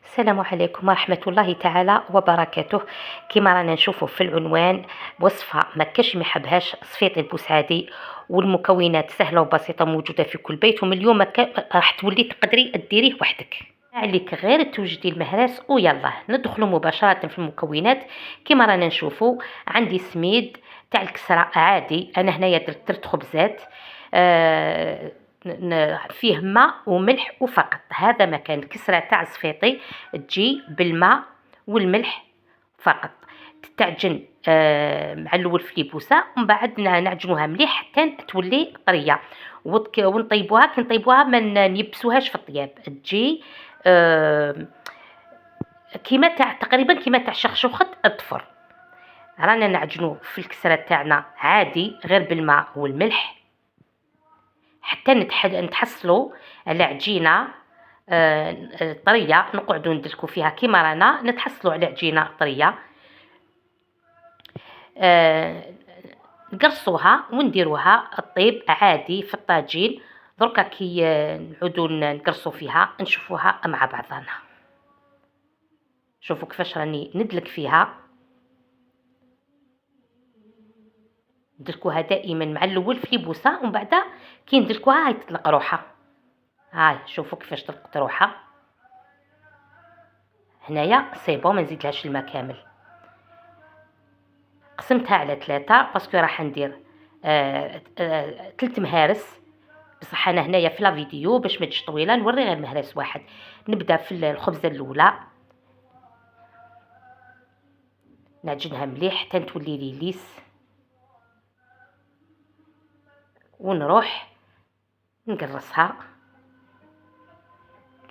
السلام عليكم ورحمة الله تعالى وبركاته. كما رانا نشوفوا في العنوان وصفة ما كاش ما يحبهاش صفيط البوسعادي، والمكونات سهلة وبسيطة موجودة في كل بيت، ومن اليوم راح تولي تقدري ديريه وحدك. عليك غير توجدي المهراس ويلا ندخلوا مباشرة في المكونات. كما رانا نشوفوا عندي سميد تاع الكسرة عادي، انا هنايا درت خبزات فيه ماء وملح وفقط. هذا مكان الكسرة تاع الصفيطي تجي بالماء والملح فقط، تتعجن مع الاول في ليبوسه، ومن بعد نعجنوها مليح حتى تولي طريه، ونطيبوها. كي نطيبوها ما نيبسوهاش في الطياب، تجي كيما تاع تقريبا كيما تاع شخشوخة الضفر. رانا نعجنو في الكسرة تاعنا عادي غير بالماء والملح حتى نتحصلوا على عجينه طريه، نقعدوا ندلكو فيها كيما رانا نتحصلوا على عجينه طريه. نقرصوها ونديروها الطيب عادي في الطاجين. دركا كي نعودوا نقرصوا فيها نشوفوها مع بعضنا. شوفوا كيفاش راني ندلك فيها، ندلكوها دائما مع الاول في ليبوسه، ومن بعد كي ندلكوها هاي تطلق روحها. هاي شوفوا كيفاش طلقت روحها. هنايا سي بون، ما نزيدلهاش الماء كامل. قسمتها على 3 باسكو راح ندير 3 مهارس. بصح انا هنايا في لا فيديو باش ما تجيش طويله نوري غير مهرس واحد. نبدا في الخبزه الاولى، نعجنها مليح حتى تولي لي ليس، ونروح نقرصها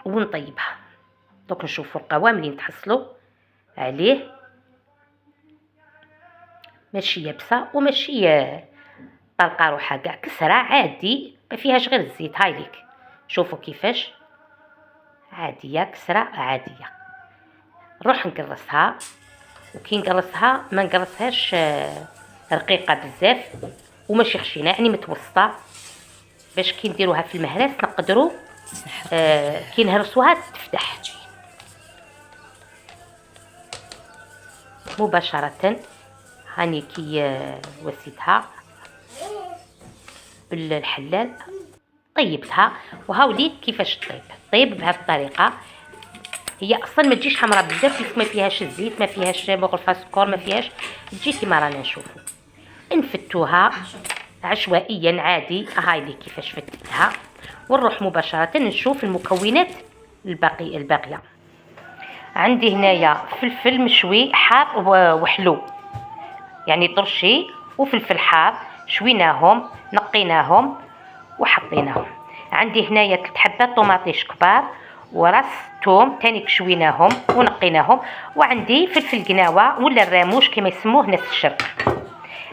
ونطيبها. دوك نشوفوا القوام اللي نتحصلوا عليه، ماشي يابسه وماشي طلقه روحها، كاع كسره عادي ما فيهاش غير الزيت. هاي ليك شوفوا كيفاش عاديه، كسره عاديه. نروح نقرصها، وكي نقرصها ما نقرصهاش رقيقه بزاف وماشي خشينه، يعني متوسطه، باش كي نديروها في المهراس نقدروا كي نهرسوها تفتح مباشره. هاني كي وسيتها بالحلال طيبتها، وهاوليك كيفاش طيب بهذه الطريقه. هي اصلا ما تجيش حمراء بزاف، ما فيهاش الزيت، ما فيهاش مغرفه سكر، ما فيهاش، تجي كيما رانا نشوفوا. نفتوها عشوائيا عادي. هاي لي كيفاش فتتها، ونروح مباشره نشوف المكونات الباقيه. عندي هنايا فلفل مشوي حار وحلو، يعني طرشي وفلفل حار، شويناهم نقيناهم وحطيناهم. عندي هنايا 3 حبات طوماطيش كبار وراس توم تاني شويناهم ونقيناهم. وعندي فلفل قناوه ولا الراموش كما يسموه ناس الشرق.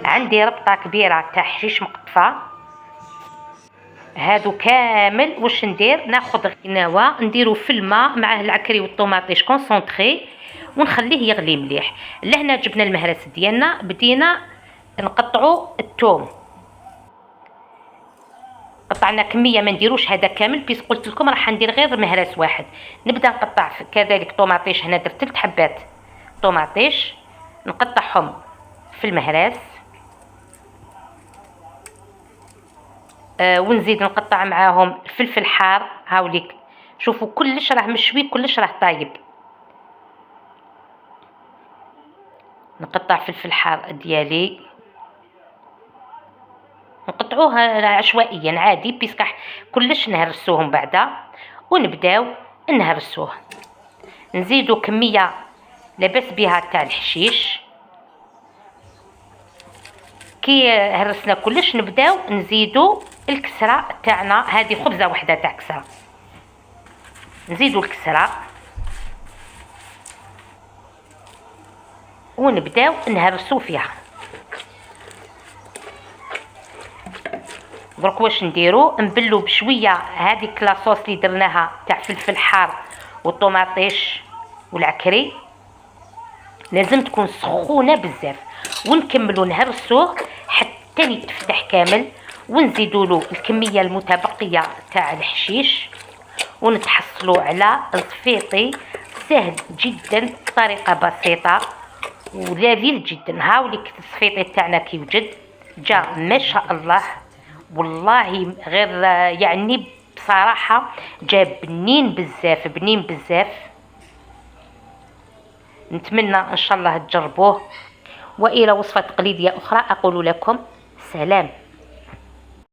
عندي ربطه كبيره تاع حشيش مقطفه. هادو كامل واش ندير، ناخذ القناوه نديرو في الماء معاه العكري والطوماطيش كونسونطري ونخليه يغلي مليح. لهنا جبنا المهرس ديالنا، بدينا نقطعوا الثوم. قطعنا كميه، ما نديروش هذا كامل بيس قلت لكم راح ندير غير مهرس واحد. نبدا نقطع كذلك طوماطيش. هنا درت 3 حبات طوماطيش نقطعهم في المهراس. ونزيد نقطع معاهم فلفل حار. هاوليك شوفوا كلش راه مشوي، كلش راه طايب. نقطع فلفل حار ديالي، نقطعوه عشوائيا عادي بيسكح كلش نهرسوهم بعدا، ونبداو نهرسوه. نزيدو كميه لاباس بها تاع الحشيش. كي هرسنا كلش نبداو نزيدو الكسره تاعنا. هذه خبزه وحده تاع كسره، نزيدو الكسره ونبداو نهرسو فيها. درك واش نديرو، نبلو بشويه هذيك لاصوص اللي درناها تاع فلفل حار والطوماطيش والعكري، لازم تكون سخونه بزاف، ونكملو نهرسوه حتى يتفتح كامل. ونزيدو له الكميه المتبقيه تاع الحشيش، ونتحصلوا على الصفيطي سهل جدا، طريقة بسيطة ولذيذ جدا. هاوليك التصفيطي تاعنا كيوجد جا ما شاء الله، والله غير يعني بصراحة جا بنين بزاف بنين بزاف. نتمنى ان شاء الله تجربوه، والى وصفة تقليدية اخرى اقول لكم سلام.